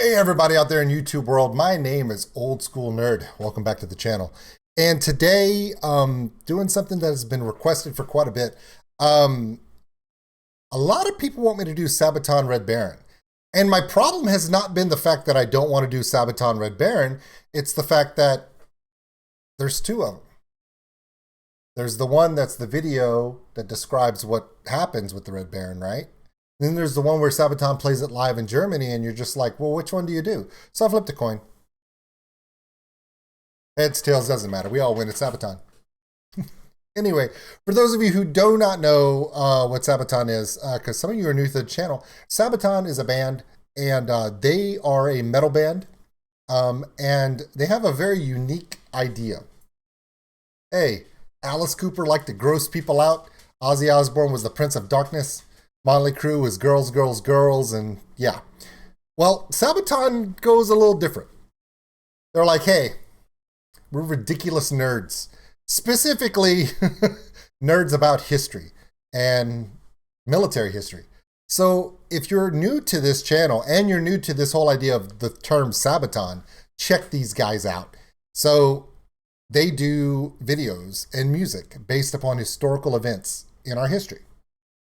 Hey everybody out there in YouTube world, my name is Old School Nerd. Welcome back to the channel. And today, doing something that has been requested for quite a bit. A lot of people want me to do Sabaton Red Baron. And my problem has not been the fact that I don't want to do Sabaton Red Baron. It's the fact that there's two of them. There's the one that's the video that describes what happens with the Red Baron, right? And then there's the one where Sabaton plays it live in Germany, and you're just like, well, which one do you do? So I flipped a coin. Heads, tails, doesn't matter. We all win at Sabaton. Anyway, for those of you who do not know what Sabaton is, because some of you are new to the channel, Sabaton is a band, and they are a metal band, and they have a very unique idea. Hey, Alice Cooper liked to gross people out. Ozzy Osbourne was the Prince of Darkness. Motley Crue was girls, girls, girls, and yeah. Well, Sabaton goes a little different. They're like, hey, we're ridiculous nerds. Specifically, nerds about history and military history. So if you're new to this channel and you're new to this whole idea of the term Sabaton, check these guys out. So they do videos and music based upon historical events in our history.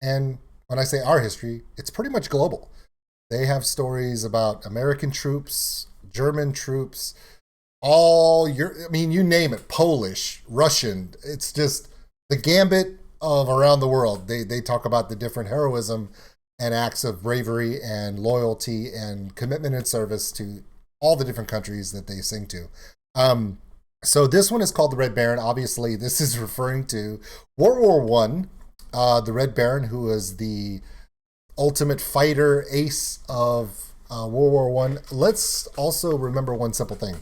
And when I say our history, it's pretty much global. They have stories about American troops, German troops, you name it, Polish, Russian. It's just the gambit of around the world. They talk about the different heroism and acts of bravery and loyalty and commitment and service to all the different countries that they sing to. So this one is called the Red Baron. Obviously, this is referring to World War I. The Red Baron, who was the ultimate fighter ace of World War I. Let's also remember one simple thing.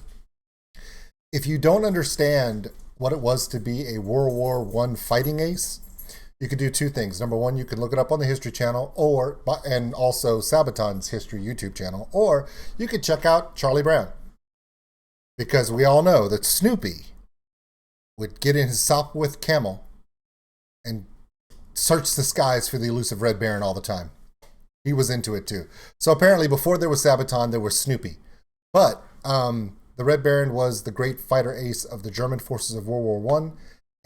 If you don't understand what it was to be a World War I fighting ace, you could do two things. Number one, you can look it up on the History Channel and also Sabaton's History YouTube channel, or you could check out Charlie Brown. Because we all know that Snoopy would get in his Sopwith camel and search the skies for the elusive Red Baron all the time. He was into it too. So apparently before there was Sabaton, there was Snoopy. But the Red Baron was the great fighter ace of the German forces of World War I.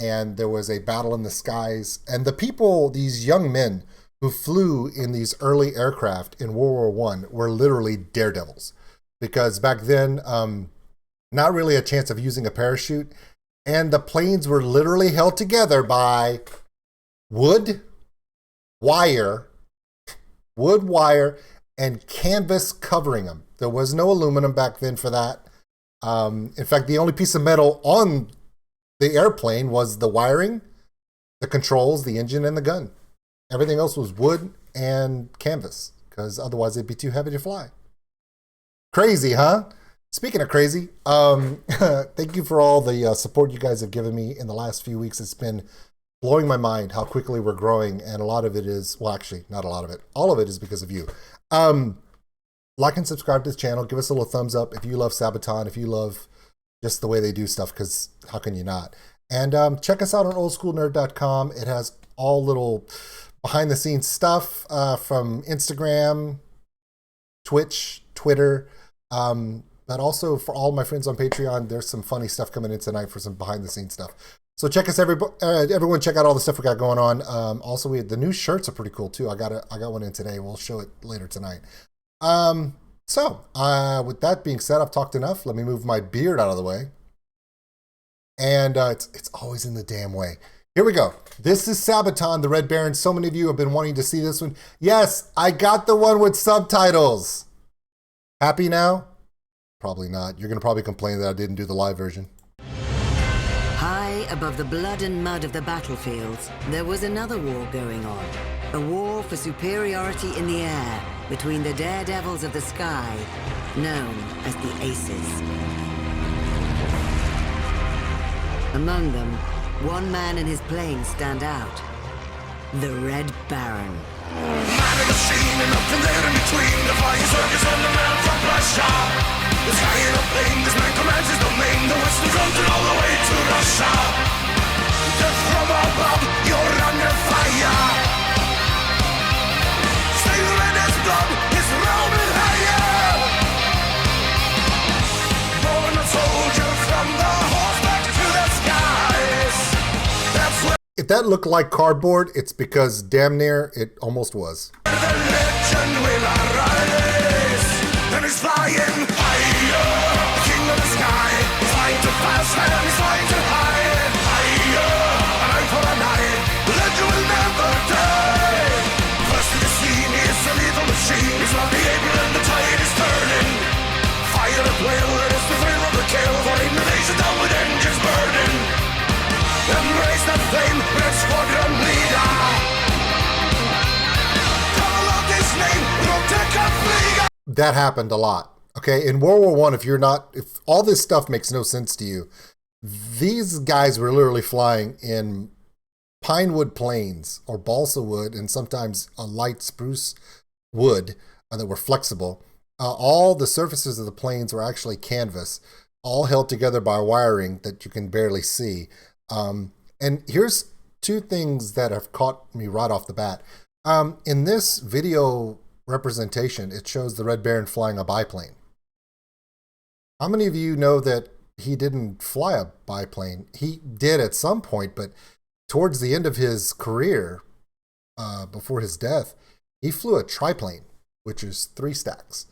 And there was a battle in the skies. And the people, these young men who flew in these early aircraft in World War I were literally daredevils. Because back then, not really a chance of using a parachute. And the planes were literally held together by wood, wire, and canvas covering them. There was no aluminum back then for that. In fact, the only piece of metal on the airplane was the wiring, the controls, the engine, and the gun. Everything else was wood and canvas, because otherwise it'd be too heavy to fly. Crazy, huh? Speaking of crazy, thank you for all the support you guys have given me in the last few weeks. It's been blowing my mind how quickly we're growing, and a lot of it is, well, actually, not a lot of it. All of it is because of you. Like and subscribe to this channel. Give us a little thumbs up if you love Sabaton, if you love just the way they do stuff, because how can you not? And check us out on oldschoolnerd.com. It has all little behind-the-scenes stuff from Instagram, Twitch, Twitter, but also for all my friends on Patreon, there's some funny stuff coming in tonight for some behind-the-scenes stuff. So check us, everyone. Check out all the stuff we got going on. Also, the new shirts are pretty cool too. I got one in today. We'll show it later tonight. With that being said, I've talked enough. Let me move my beard out of the way. And it's always in the damn way. Here we go. This is Sabaton, the Red Baron. So many of you have been wanting to see this one. Yes, I got the one with subtitles. Happy now? Probably not. You're gonna probably complain that I didn't do the live version. High above the blood and mud of the battlefields, there was another war going on. A war for superiority in the air between the daredevils of the sky, known as the Aces. Among them, one man and his plane stand out. The Red Baron. Man in the scene and nothing there in between. The flying circus and the man from Russia. The sky in a plane, this man commands his domain. The western front and all the way to Russia. Death from above, you're under fire. Stay red as blood, it's round and higher. if that looked like cardboard, it's because damn near it almost was. The legend will arise, and he's flying higher. The king of the sky, he's flying too fast and he's flying too high. Higher, an eye for an eye. The legend will never die. First to the scene, he's a lethal machine. He's not the able and the tide is turning. Fire at will, it is the thrill of the kill. For invasion down with engines burning. Embrace the flame, red squadron leader. Call out his name, Protector. That happened a lot. Okay, in World War One, if all this stuff makes no sense to you, these guys were literally flying in pine wood planes or balsa wood, and sometimes a light spruce wood that were flexible. All the surfaces of the planes were actually canvas, all held together by wiring that you can barely see. And here's two things that have caught me right off the bat. In this video representation, it shows the Red Baron flying a biplane. How many of you know that he didn't fly a biplane? He did at some point, but towards the end of his career, before his death, he flew a triplane, which is 3 stacks.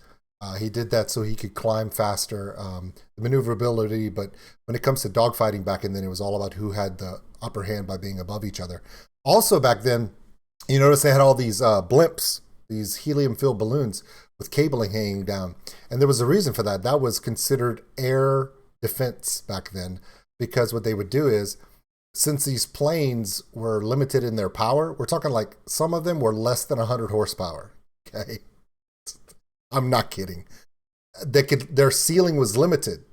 He did that so he could climb faster, the maneuverability, but when it comes to dogfighting back then, it was all about who had the upper hand by being above each other. Also back then, you notice they had all these blimps, these helium-filled balloons with cabling hanging down. And there was a reason for that. That was considered air defense back then, because what they would do is, since these planes were limited in their power, we're talking like some of them were less than 100 horsepower, okay? I'm not kidding. Their ceiling was limited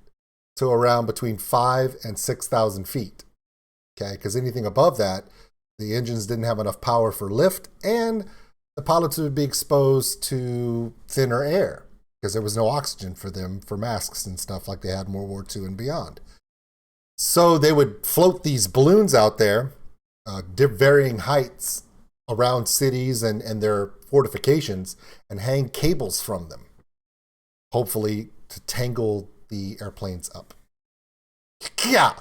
to around between 5,000 and 6,000 feet. Okay, because anything above that, the engines didn't have enough power for lift, and the pilots would be exposed to thinner air because there was no oxygen for them for masks and stuff like they had in World War II and beyond. So they would float these balloons out there, varying heights around cities and their fortifications, and hang cables from them, hopefully to tangle the airplanes up. Yeah,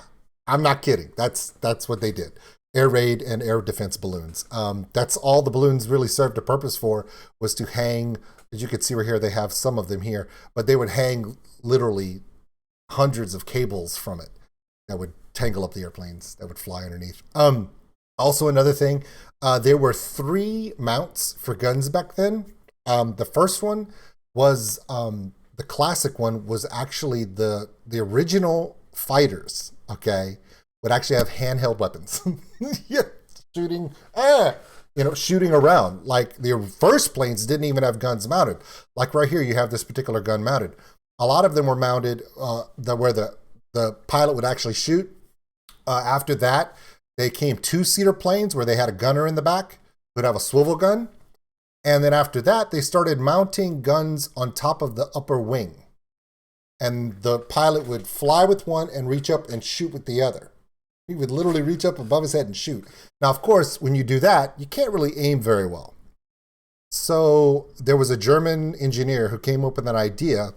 I'm not kidding. That's what they did. Air raid and air defense balloons. That's all the balloons really served a purpose for, was to hang. As you can see right here, they have some of them here, but they would hang literally hundreds of cables from it that would tangle up the airplanes that would fly underneath. Also, another thing, there were 3 mounts for guns back then. The first one was, the classic one was actually the original fighters, okay, would actually have handheld weapons. Yeah, shooting around. Like the first planes didn't even have guns mounted. Like right here, you have this particular gun mounted. A lot of them were mounted where the pilot would actually shoot. After that, they came 2-seater planes where they had a gunner in the back who would have a swivel gun. And then after that, they started mounting guns on top of the upper wing. And the pilot would fly with one and reach up and shoot with the other. He would literally reach up above his head and shoot. Now, of course, when you do that, you can't really aim very well. So there was a German engineer who came up with an idea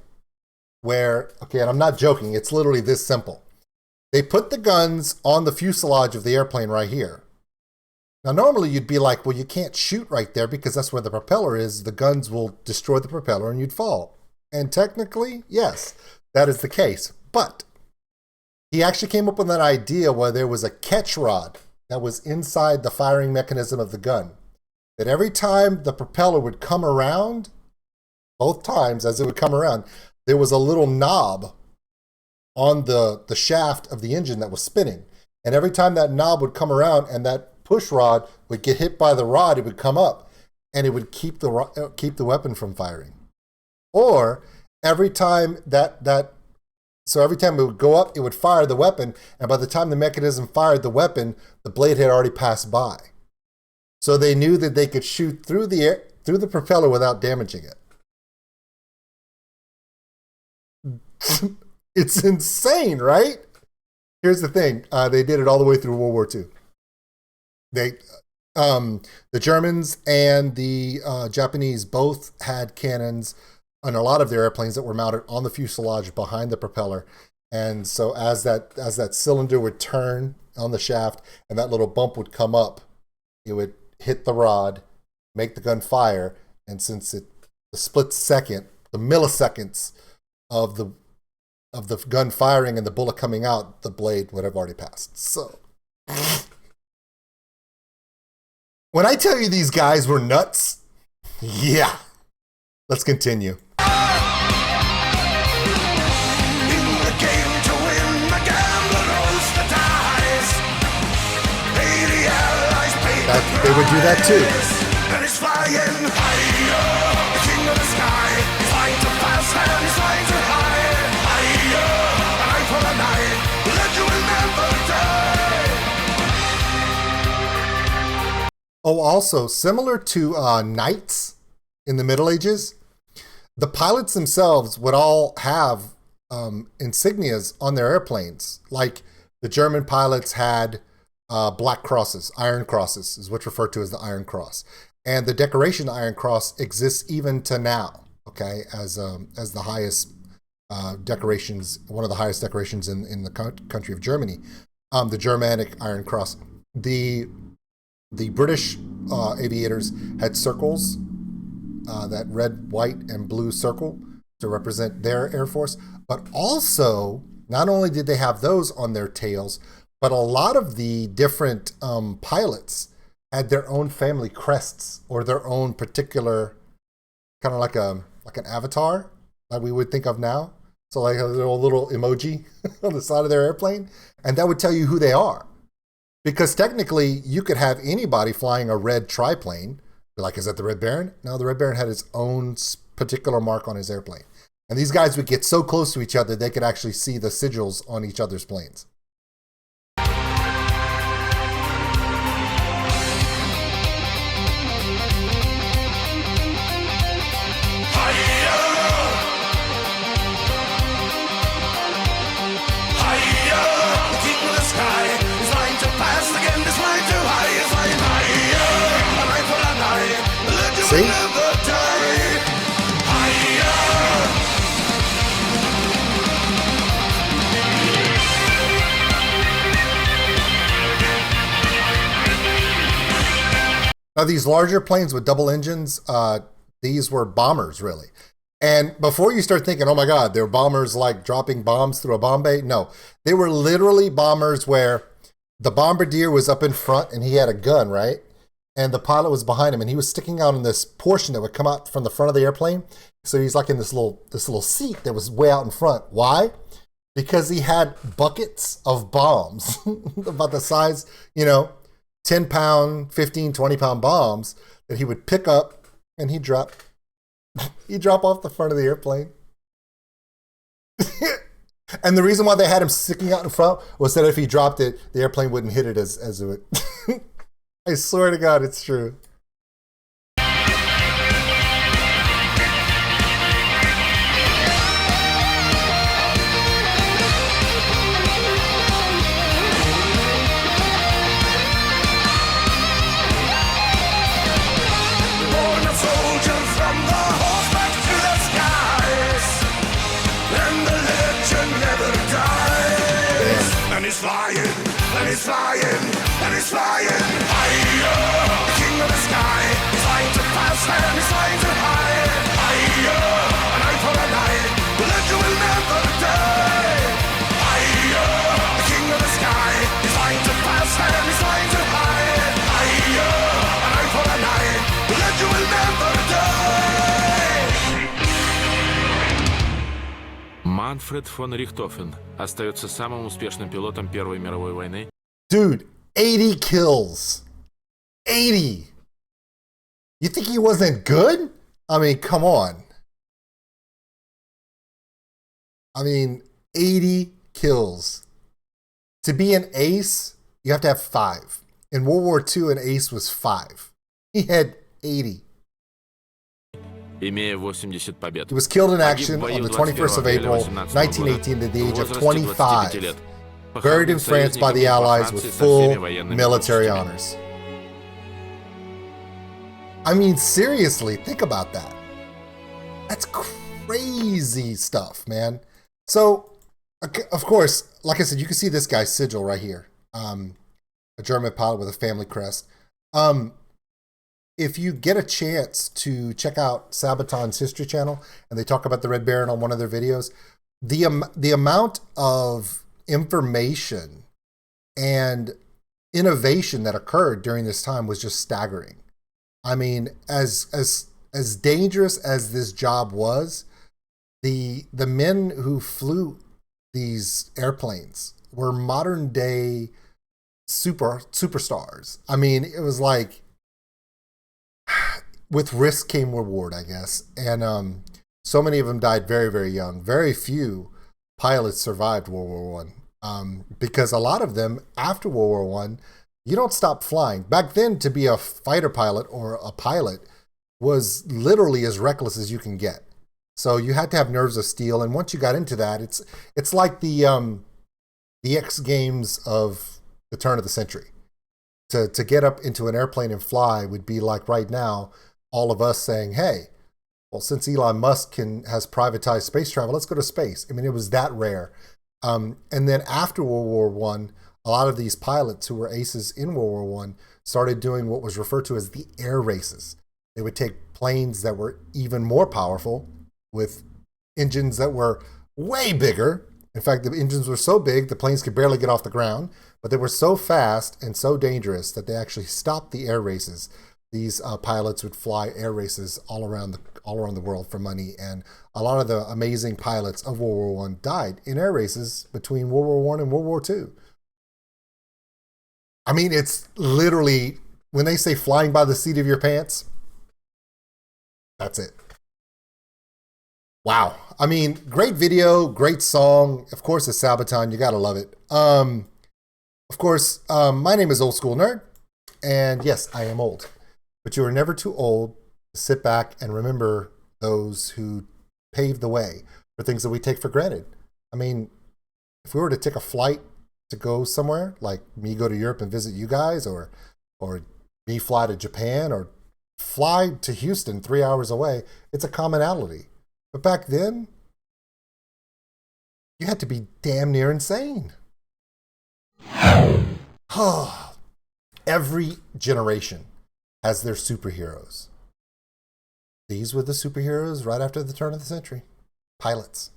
where, okay, and I'm not joking, it's literally this simple. They put the guns on the fuselage of the airplane right here. Now, normally you'd be like, well, you can't shoot right there because that's where the propeller is. The guns will destroy the propeller and you'd fall. And technically, yes, that is the case. But he actually came up with an idea where there was a catch rod that was inside the firing mechanism of the gun. That every time the propeller would come around, both times as it would come around, there was a little knob on the shaft of the engine that was spinning. And every time that knob would come around and that push rod would get hit by the rod, it would come up and it would keep the weapon from firing. Or every time so every time it would go up, it would fire the weapon, and by the time the mechanism fired the weapon, the blade had already passed by. So they knew that they could shoot through the propeller without damaging it. It's insane, right? Here's the thing. They did it all the way through World War II. The Germans and the Japanese both had cannons on a lot of their airplanes that were mounted on the fuselage behind the propeller. And so as that cylinder would turn on the shaft, and that little bump would come up. It would hit the rod, make the gun fire, and since the split second, the milliseconds of the gun firing and the bullet coming out, the blade would have already passed. So when I tell you these guys were nuts, yeah. Let's continue. They would do that too. And he's flying higher, the king of the sky. He's flying too fast and he's flying too high. Higher, an eye for an eye. Let you will never die. Oh, also, similar to knights in the Middle Ages, the pilots themselves would all have insignias on their airplanes. Like the German pilots had black crosses, iron crosses is what's referred to as the Iron Cross. And the decoration of the Iron Cross exists even to now, okay, as the highest decorations, one of the highest decorations in the country of Germany, the Germanic Iron Cross. The British aviators had circles, that red, white, and blue circle to represent their Air Force, but also, not only did they have those on their tails, but a lot of the different pilots had their own family crests or their own particular, kind of like an avatar that we would think of now. So like a little emoji on the side of their airplane, and that would tell you who they are. Because technically, you could have anybody flying a red triplane. Be like, is that the Red Baron? No, the Red Baron had his own particular mark on his airplane. And these guys would get so close to each other, they could actually see the sigils on each other's planes. See? Now, these larger planes with double engines, these were bombers, really. And before you start thinking, oh my God, they're bombers like dropping bombs through a bomb bay. No, they were literally bombers where the bombardier was up in front and he had a gun, right? And the pilot was behind him, and he was sticking out in this portion that would come out from the front of the airplane. So he's like in this little seat that was way out in front. Why? Because he had buckets of bombs about the size, 10-pound, 15, 20-pound bombs that he would pick up and he'd drop off the front of the airplane. And the reason why they had him sticking out in front was that if he dropped it, the airplane wouldn't hit it as it would. I swear to God, it's true. He's flying, and he's flying, and he's flying higher. The king of the sky, he's flying too fast and he's flying too high. Higher, an eye for an eye, the legend will never die. Higher, the king of the sky, he's flying too fast and he's flying too high. Higher, an eye for an eye, the legend will never die. Манфред фон Рихтофен остается самым успешным пилотом Первой мировой войны. Dude, 80 kills. 80. You think he wasn't good? I mean, come on. 80 kills. To be an ace, you have to have 5. In World War II, an ace was 5. He had 80. Имея 80 побед. He was killed in action on the 21st of April, 1918 at the age of 25. Buried in France by the Allies with full military honors. I mean, seriously, think about that. That's crazy stuff, man. So, of course, like I said, you can see this guy's sigil right here. a German pilot with a family crest. If you get a chance to check out Sabaton's History Channel, and they talk about the Red Baron on one of their videos, the amount of information and innovation that occurred during this time was just staggering. I mean, as dangerous as this job was, the men who flew these airplanes were modern day superstars. I mean, it was like, with risk came reward, I guess. And so many of them died very, very young. Very few pilots survived World War One, because a lot of them after World War One, you don't stop flying. Back then, to be a fighter pilot or a pilot was literally as reckless as you can get. So you had to have nerves of steel. And once you got into that, it's like the X Games of the turn of the century. To get up into an airplane and fly would be like right now, all of us saying, hey, well, since Elon Musk has privatized space travel, let's go to space. I mean, it was that rare. And then after World War One, a lot of these pilots who were aces in World War One started doing what was referred to as the air races. They would take planes that were even more powerful with engines that were way bigger. In fact, the engines were so big, the planes could barely get off the ground, but they were so fast and so dangerous that they actually stopped the air races. These pilots would fly air races all around the world for money, and a lot of the amazing pilots of World War One died in air races between World War One and World War Two. I mean, it's literally, when they say flying by the seat of your pants, that's it. Wow. I mean, great video, great song. Of course, it's Sabaton. You gotta love it. Of course, my name is Old School Nerd, and yes, I am old. But you are never too old to sit back and remember those who paved the way for things that we take for granted. I mean, if we were to take a flight to go somewhere, like me go to Europe and visit you guys, or me fly to Japan, or fly to Houston 3 hours away, it's a commonality. But back then, you had to be damn near insane. Every generation has their superheroes. These were the superheroes right after the turn of the century. Pilots.